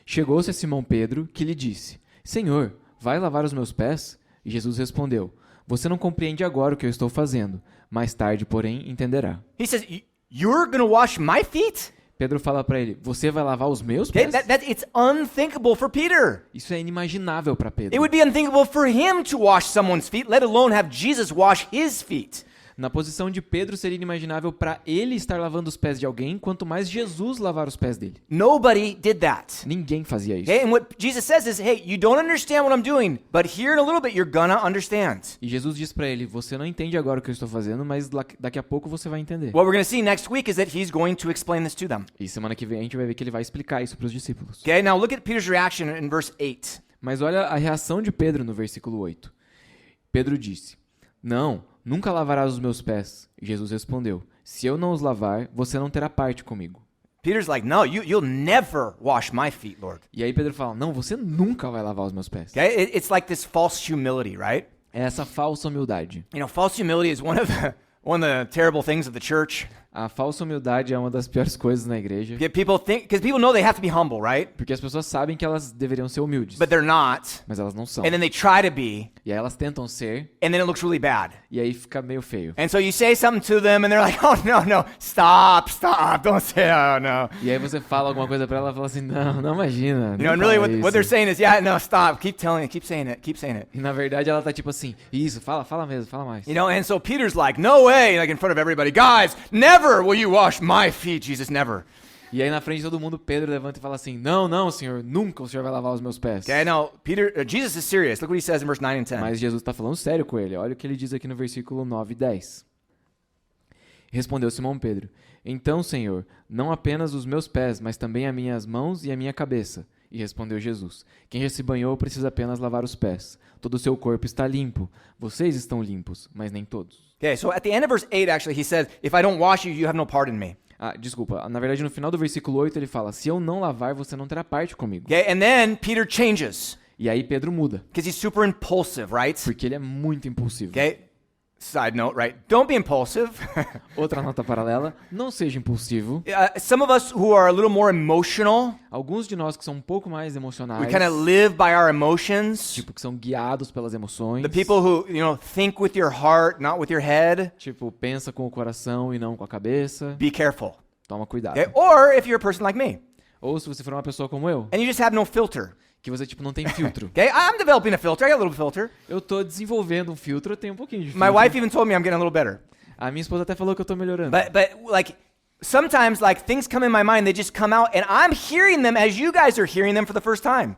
Chegou-se a Simão Pedro, que lhe disse: Senhor, vai lavar os meus pés? E Jesus respondeu: Você não compreende agora o que eu estou fazendo. Mais tarde, porém, entenderá. He says, you're going to wash my feet? Pedro fala para ele: Você vai lavar os meus Okay, pés? it's unthinkable for Peter. Isso é inimaginável para It Pedro. would be unthinkable for him to wash someone's feet, let alone have Jesus wash his feet. Na posição de Pedro, seria inimaginável para ele estar lavando os pés de alguém, quanto mais Jesus lavar os pés dele. Nobody did that. Ninguém fazia isso. Okay, and what Jesus says is, hey, you don't understand what I'm doing, but here in a little bit you're gonna understand. E Jesus diz para ele: Você não entende agora o que eu estou fazendo, mas daqui a pouco você vai entender. What we're gonna see next week is that he's going to explain this to them. E semana que vem a gente vai ver que ele vai explicar isso para os discípulos. Okay, now look at Peter's reaction in verse 8. Mas olha a reação de Pedro no versículo 8. Pedro disse: Não, nunca lavarás os meus pés. Jesus respondeu: Se eu não os lavar, você não terá parte comigo. Peter's like, no, you'll never wash my feet, Lord. E aí Pedro fala: Não, você nunca vai lavar os meus pés. Okay, it's like this false humility, right? É essa falsa humildade. You know, false humility is one of the terrible things of the church. A falsa humildade é uma das piores coisas na igreja, Because people know they have to be humble, right? porque as pessoas sabem que elas deveriam ser humildes, But they're not. mas elas não são. And then they try to be, E aí elas tentam ser, and then it looks really bad. e aí fica meio feio. And so you say something to them, and they're like, oh, no, stop, don't say, oh, no. E aí você fala alguma coisa pra ela, ela fala assim, não imagina. You know, and não really fala what they're isso. saying is, yeah, no, stop, keep telling it, keep saying it. E na verdade ela tá tipo assim, isso, fala mesmo, fala mais. You know, and so Peter's like, no way, like in front of everybody, guys, never will you wash my feet, Jesus, never. E aí na frente de todo mundo, Pedro levanta e fala assim, não, senhor, nunca o senhor vai lavar os meus pés. Okay, now Jesus is serious. Look what he says in verse 9 and 10. Mas Jesus tá falando sério com ele. Olha o que ele diz aqui no versículo 9 e 10. Respondeu Simão Pedro, então, Senhor, não apenas os meus pés, mas também as minhas mãos e a minha cabeça. E respondeu Jesus, quem já se banhou precisa apenas lavar os pés. Todo o seu corpo está limpo. Vocês estão limpos, mas nem todos. Okay, so at the end of verse 8, actually, he says, if I don't wash you, you have no part in me. Desculpa. Na verdade, no final do versículo 8, ele fala, se eu não lavar, você não terá parte comigo. Okay, and then Peter changes E aí Pedro muda, because he's super impulsive, right? porque ele é muito impulsivo. Okay, side note, right? Don't be impulsive. Outra nota paralela, não seja impulsivo. Some of us who are a little more emotional, Alguns de nós que são um pouco mais we emocionais, kind of live by our emotions. tipo, que são guiados pelas emoções, The people who, think with your heart, not with your head, tipo, pensa com o coração e não com a cabeça, be careful. toma cuidado. Okay? Or if you're a person like me Ou se você for uma pessoa como eu, and you just have no filter. que você, tipo, não tem filtro. Okay, I'm developing a filter. I got a little filter. Eu tô desenvolvendo um filtro, eu tenho um pouquinho de My filtro. wife even told me I'm getting a little better. A minha esposa até falou que eu tô melhorando. But like sometimes like things come in my mind, they just come out and I'm hearing them as you guys are hearing them for the first time.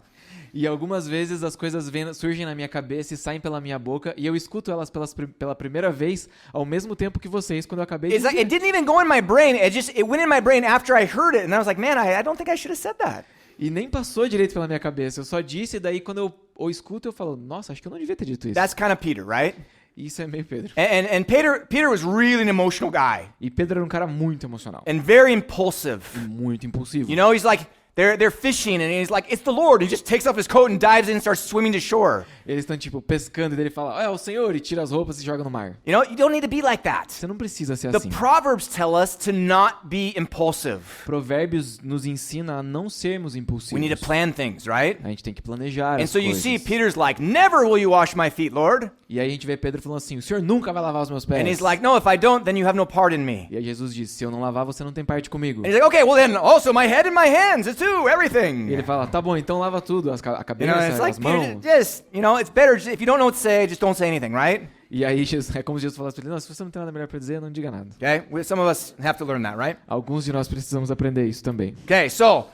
E algumas vezes as coisas surgem na minha cabeça e saem pela minha boca e eu escuto elas pela primeira vez ao mesmo tempo que vocês quando eu acabei de It's like dizer. it didn't even go in my brain. It went in my brain after I heard it and I was like, man, I don't think I should have said that. E nem passou direito pela minha cabeça. Eu só disse e daí quando eu o escuto eu falo, nossa, acho que eu não devia ter dito isso. That's kind of Peter, right? Isso é meio Pedro. And Peter was really an emotional guy E Pedro era um cara muito emocional. and very impulsive. E muito impulsivo. You know, he's like they're fishing and he's like, it's the Lord. He just takes off his coat and dives in and starts swimming to shore. Eles estão tipo pescando e daí ele fala, é o Senhor, e tira as roupas e joga no mar. You know, you don't need to be like that. Você não precisa ser The assim. Proverbs tell us to not be impulsive. Provérbios nos ensina a não sermos We impulsivos. need to plan things, right? A gente tem que planejar And as so you coisas. see, Peter's like, never will you wash my feet, Lord. E aí a gente vê Pedro falando assim, o Senhor nunca vai lavar os meus pés. And he's like, no, if I don't, then you have no part in me. E aí Jesus diz, se eu não lavar, você não tem parte comigo. And he's like, okay, well then also my head and my hands, it's too, everything. E ele fala, tá bom, então lava tudo, a You cabeça, know, it's like, as mãos. just, it's better, if you don't know what to say, just don't say anything, right? E aí é como Jesus falasse pra ele, não, se você não tem nada melhor pra dizer, não diga nada. Okay, some of us have to learn that, right? Alguns de nós precisamos aprender isso também. Okay, so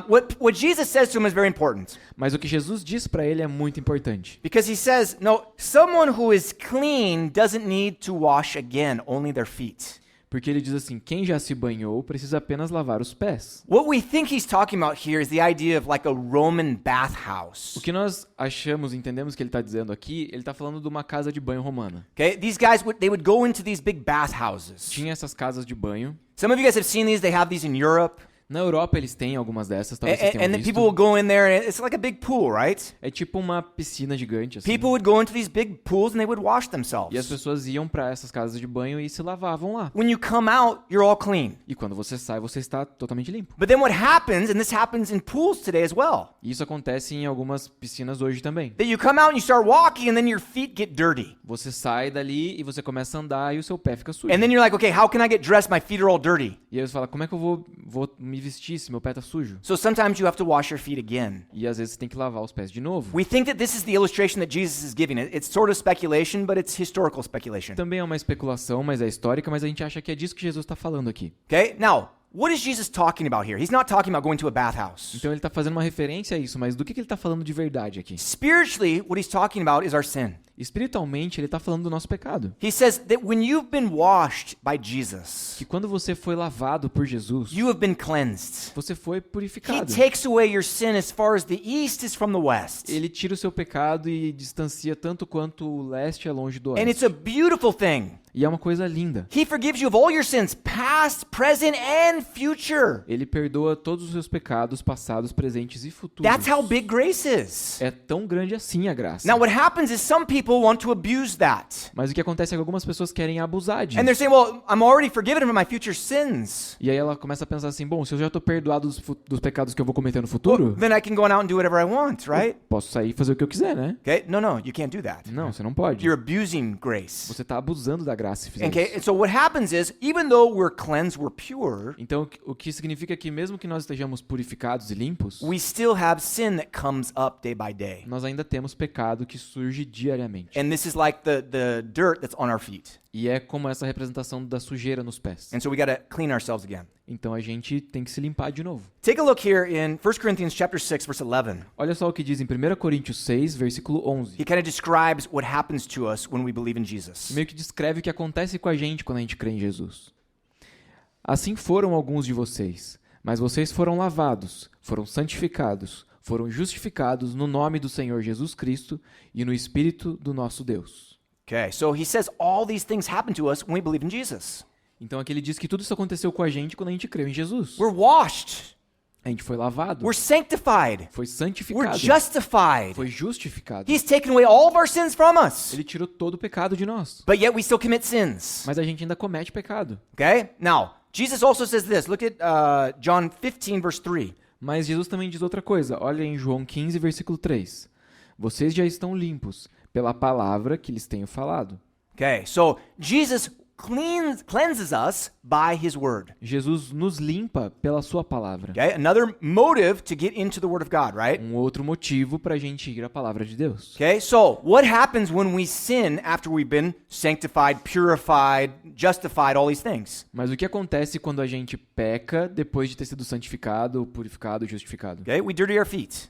what Jesus says to him is very important. Mas o que Jesus diz pra ele é muito importante. Because he says, no, someone who is clean doesn't need to wash again, only their feet. Porque ele diz assim, quem já se banhou precisa apenas lavar os pés. What we think he's talking about here is the idea of like a Roman bathhouse. O que nós achamos, entendemos que ele está dizendo aqui, ele está falando de uma casa de banho romana. Okay, these guys they would go into these big bathhouses. Tinha essas casas de banho. Some of you guys have seen these. They have these in Europe. Na Europa eles têm algumas dessas, talvez vocês tenham And the visto. people will go in there, and it's like a big pool, right? É tipo uma piscina gigante, assim. People would go into these big pools and they would wash E as themselves. pessoas iam para essas casas de banho e se lavavam lá. When you come out, you're all clean. E quando você sai, você está totalmente limpo. But then what happens, and this happens in pools today as well, E isso acontece em algumas piscinas hoje também. that you come out and you start walking and then your feet get dirty. Você sai dali e você começa a andar e o seu pé fica sujo. And then you're like, okay, how can I get dressed? My feet are all dirty. E aí você fala, como é que eu vou me vestir se meu pé tá sujo? So sometimes you have to wash your feet again. E às vezes você tem que lavar os pés de novo. We think that this is the illustration that Jesus is giving. It's sort of speculation, but it's historical speculation. Também é uma especulação, mas é histórica, mas a gente acha que é disso que Jesus está falando aqui. Okay? Now, what is Jesus talking about here? He's not talking about going to a bathhouse. Então ele está fazendo uma referência a isso, mas do que ele está falando de verdade aqui? Spiritually, what he's talking about is our sin. Espiritualmente, ele está falando do nosso pecado. He says that when you've been washed by Jesus, Que quando você foi lavado por Jesus, you have been cleansed. você foi He purificado. takes away your sin as far as the east is from the west. Ele tira o seu pecado e distancia tanto quanto o leste é longe do And it's a oeste. beautiful thing. E é uma coisa linda. He forgives you of all your sins, past, present, and future. Ele perdoa todos os seus pecados, passados, presentes e futuros. That's how big grace is. É tão grande assim a graça. Now, what happens is some people want to abuse that. Mas o que acontece é que algumas pessoas querem abusar disso. And they're saying, well, I'm already forgiven of my future sins. E aí ela começa a pensar assim, bom, se eu já estou perdoado dos pecados que eu vou cometer no futuro, Then I can go out and do whatever I want, right? posso sair e fazer o que eu quiser, né? Okay? No, you can't do that. Não, você não pode. You're abusing grace. Você está abusando da graça se fizer Okay? isso. And so what happens is, even though we're cleansed, we're pure, Então, o que significa que mesmo que nós estejamos purificados e limpos, we still have sin that comes up day by day. nós ainda temos pecado que surge diariamente. And this is like the dirt that's on our feet. E é como essa representação da sujeira nos pés. And so we got to clean ourselves again. Então a gente tem que se limpar de novo. Take a look here in 1 Corinthians chapter 6 verse 11. Olha só o que diz em 1 Coríntios 6, versículo 11. He kind of describes what happens to us when we believe in Jesus. Meio que descreve o que acontece com a gente quando a gente crê em Jesus. Assim foram alguns de vocês, mas vocês foram lavados, foram santificados, foram justificados no nome do Senhor Jesus Cristo e no Espírito do nosso Deus. Okay, so he says all these things happen to us when we believe in Jesus. Então aqui ele diz que tudo isso aconteceu com a gente quando a gente creu em Jesus. We're washed. A gente foi lavado, We're sanctified. foi We're santificado, justified. foi justificado. He's taken away all of our sins from us. Ele tirou todo o pecado de nós. But yet we still commit sins. Mas a gente ainda comete pecado. Okay? Now, Jesus also says this. Look at John 15 verse 3. Mas Jesus também diz outra coisa. Olha em João 15, versículo 3. Vocês já estão limpos pela palavra que lhes tenho falado. Okay, so Jesus cleanses us by his word. Jesus nos limpa pela sua palavra. Okay? Another motive to get into the word of God, right? Um outro motivo para a gente ir à palavra de Deus. Okay, so what happens when we sin after we've been sanctified, purified, justified, all these things? Mas o que acontece quando a gente peca depois de ter sido santificado, purificado, justificado? Okay, we dirty our feet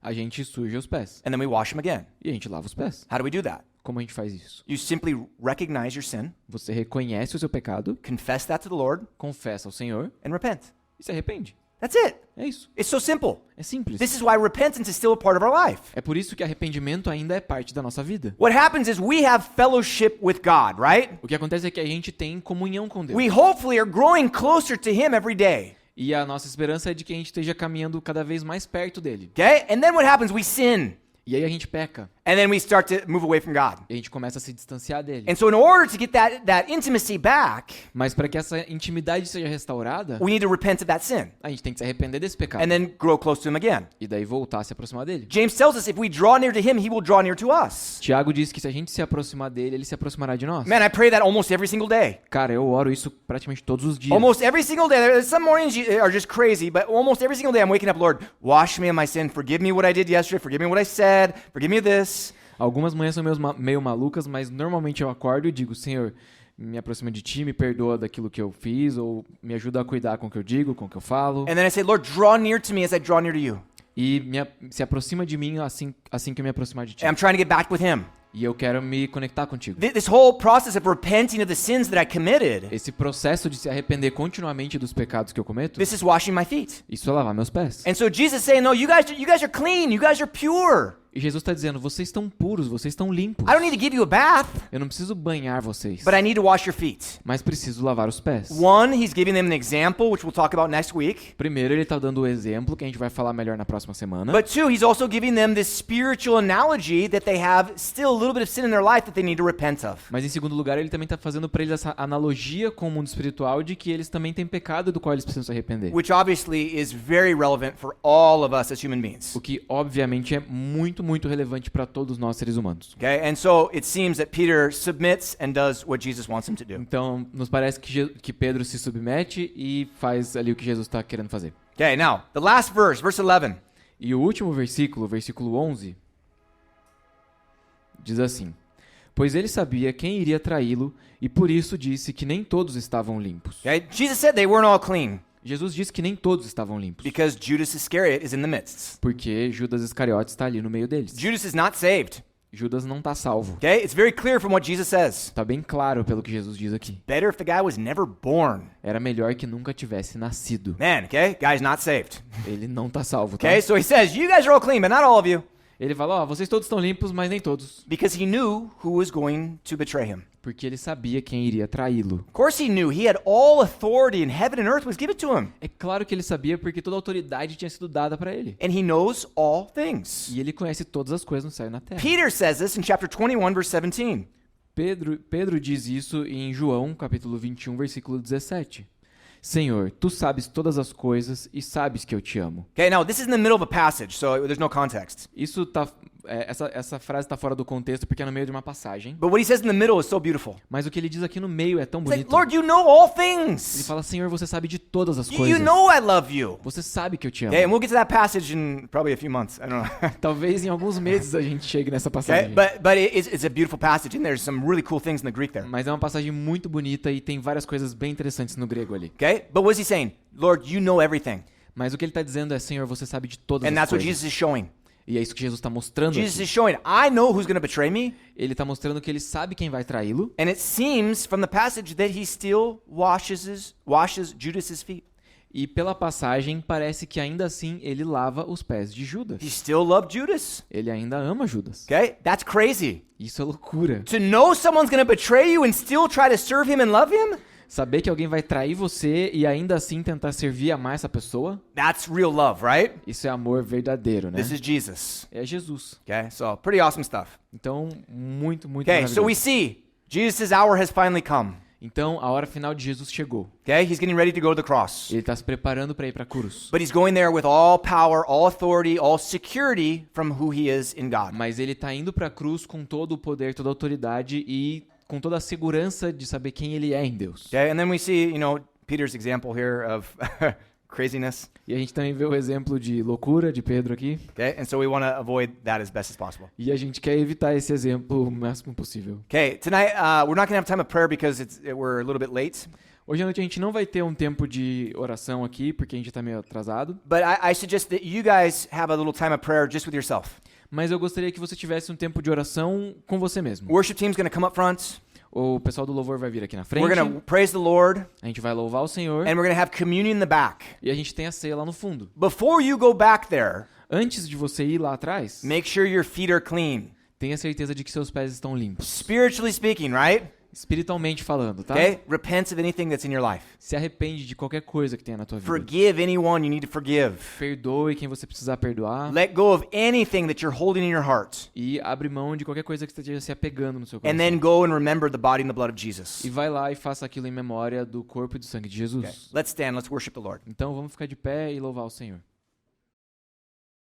A gente suja os pés and then we wash them again. e a gente lava os pés. How do we do that? Como a gente faz isso? You simply recognize your sin, Você reconhece o seu pecado, confess that to the Lord, confessa ao Senhor and repent. e se arrepende. That's it. É isso. It's so simple. É simples. This is why repentance is still a part of our life. É por isso que arrependimento ainda é parte da nossa vida. What happens is we have fellowship with God, right? O que acontece é que a gente tem comunhão com Deus. We hopefully are growing closer to Him every day. E a nossa esperança é de que a gente esteja caminhando cada vez mais perto dele. Okay? And then what happens? We sin. E aí a gente peca. And then we start to move away from God. E a gente começa a se distanciar dele. And so in order to get that intimacy back, Mas para que essa intimidade seja restaurada, we need to repent of that sin a gente tem que se arrepender desse pecado. and then grow close to Him again. E daí voltar a se aproximar dele. James tells us if we draw near to Him, He will draw near to us. Tiago diz que se a gente se aproximar dele, ele se aproximará de nós. Man, I pray that almost every single day. Cara, eu oro isso praticamente todos os dias. Almost every single day. Some mornings are just crazy, but almost every single day I'm waking up, Lord, wash me of my sin. Forgive me what I did yesterday. Forgive me what I said. Forgive me this. Algumas manhãs são meio malucas, mas normalmente eu acordo e digo, Senhor, me aproxima de ti, me perdoa daquilo que eu fiz, ou me ajuda a cuidar com o que eu digo, com o que eu falo. And then I say, Lord, draw near to me as I draw near to you. E se aproxima de mim assim que eu me aproximar de ti. And I'm trying to get back with Him. E eu quero me conectar contigo. This whole process of repenting of the sins that I committed, Esse processo de se arrepender continuamente dos pecados que eu cometo, this is washing my feet. isso é lavar meus pés. And so Jesus is saying, no, you guys are clean. You guys are pure. E Jesus está dizendo, vocês estão puros, vocês estão limpos. I don't need to give you a bath, Eu não preciso banhar vocês, but I need to wash your feet. mas preciso lavar os pés. One, He's giving them an example, which we'll talk about next week. Primeiro, ele está dando o exemplo, que a gente vai falar melhor na próxima semana. But two, He's also giving them this spiritual analogy that they have still a little bit of sin in their life that they need to repent of. Mas em segundo lugar, ele também está fazendo para eles essa analogia com o mundo espiritual de que eles também têm pecado do qual eles precisam se arrepender. Which obviously is very relevant for all of us as human beings. O que, obviamente, é muito, muito relevante para todos nós seres humanos. Okay, and so it seems that Peter submits and does what Jesus wants him to do. Então, nos parece que Pedro se submete e faz ali o que Jesus está querendo fazer. Okay, now, the last verse, verse 11. E o último versículo, versículo 11, diz assim: Pois ele sabia quem iria traí-lo e por isso disse que nem todos estavam limpos. Okay, Jesus said they weren't all clean Jesus disse que nem todos estavam limpos, because Judas Iscariot is in the midst. porque Judas Iscariote está ali no meio deles. Judas is not saved. Judas não está salvo. Okay, it's very clear from what Jesus says. Está bem claro pelo que Jesus diz aqui. Better if the guy was never born. Era melhor que nunca tivesse nascido. Man, okay, guy's not saved. Ele não está salvo, tá? Okay, so he says, you guys are all clean, but not all of you. Ele fala, ó, vocês todos estão limpos, mas nem todos. Because he knew who was going to betray him. Porque ele sabia quem iria traí-lo. Of course he knew. He had all authority in heaven and earth was given to him. É claro que ele sabia porque toda a autoridade tinha sido dada para ele. And he knows all things. E ele conhece todas as coisas no céu e na terra. Peter says this in chapter 21, verse 17. Pedro diz isso em João, capítulo 21, versículo 17. Senhor, tu sabes todas as coisas e sabes que eu te amo. Okay, now this is in the middle of a passage, so there's no context. Isso tá, essa frase está fora do contexto porque é no meio de uma passagem. But what he says in the middle is so beautiful. Mas o que ele diz aqui no meio é tão It's like, bonito. Lord, you know all Ele things. fala, Senhor, você sabe de todas as You coisas. know I love you. Você sabe que eu te amo. Okay, and we'll get to that passage in probably a few months. I don't know. Talvez em alguns meses a gente chegue nessa Okay, passagem. but it's a beautiful passage, and there's some really cool things in the Greek there. Mas é uma passagem muito bonita e tem várias coisas bem interessantes no grego ali. Okay, but what's he saying? Lord, you know everything, Mas o que ele está dizendo é, Senhor, você sabe de todas and as that's what coisas. Jesus is showing. E é isso que Jesus está mostrando Jesus aqui. is showing. I know who's going to betray me, Ele está mostrando que ele sabe quem vai traí-lo. and it seems from the passage that he still washes Judas's feet. E pela passagem, parece que ainda assim ele lava os pés de Judas. He still loved Judas. Ele ainda ama Judas. Okay, that's crazy. Isso é loucura. To know someone's going to betray you and still try to serve him and love him, Saber que alguém vai trair você e ainda assim tentar servir e amar essa pessoa, that's real love, right? isso é amor verdadeiro, né? This is Jesus. É Jesus. Okay, so pretty awesome stuff. Então, muito Okay, so we maravilhoso. see Jesus' hour has finally come. Então, a hora final de Jesus chegou. Okay, he's getting ready to go to the cross. Ele está se preparando para ir para a cruz. But he's going there with all power, all authority, all security from who he is in God. Mas ele está indo para a cruz com todo o poder, toda a autoridade e com toda a segurança de saber quem ele é em Deus. Okay, and then we see, Peter's example here of craziness. E a gente também vê o exemplo de loucura de Pedro aqui. Okay, and so we want to avoid that as best as possible. E a gente quer evitar esse exemplo o máximo possível. Okay, tonight we're not going to have time of prayer because we're a little bit late. Hoje à noite a gente não vai ter um tempo de oração aqui, porque a gente está meio atrasado. But I suggest that you guys have a little time of prayer just with yourself. Mas eu gostaria que você tivesse um tempo de oração com você mesmo. Worship team's going to come up front. O pessoal do louvor vai vir aqui na frente. We're going to praise the Lord, A gente vai louvar o Senhor. and we're going to have communion in the back. E a gente tem a ceia lá no fundo. Before you go back there, Antes de você ir lá atrás, make sure your feet are clean. tenha certeza de que seus pés estão limpos. Spiritually speaking, right? Espiritualmente falando, tá? Okay? Repent of anything that's in your life. Se arrepende de qualquer coisa que tenha na tua vida. Forgive anyone you need to forgive. Perdoe quem você precisar perdoar. Let go of anything that you're holding in your heart. E abre mão de qualquer coisa que esteja se apegando no seu And coração. then go and remember the body and the blood of Jesus. E vai lá e faça aquilo em memória do corpo e do sangue de Jesus. Okay. Let's stand. Let's worship the Lord. Então vamos ficar de pé e louvar o Senhor.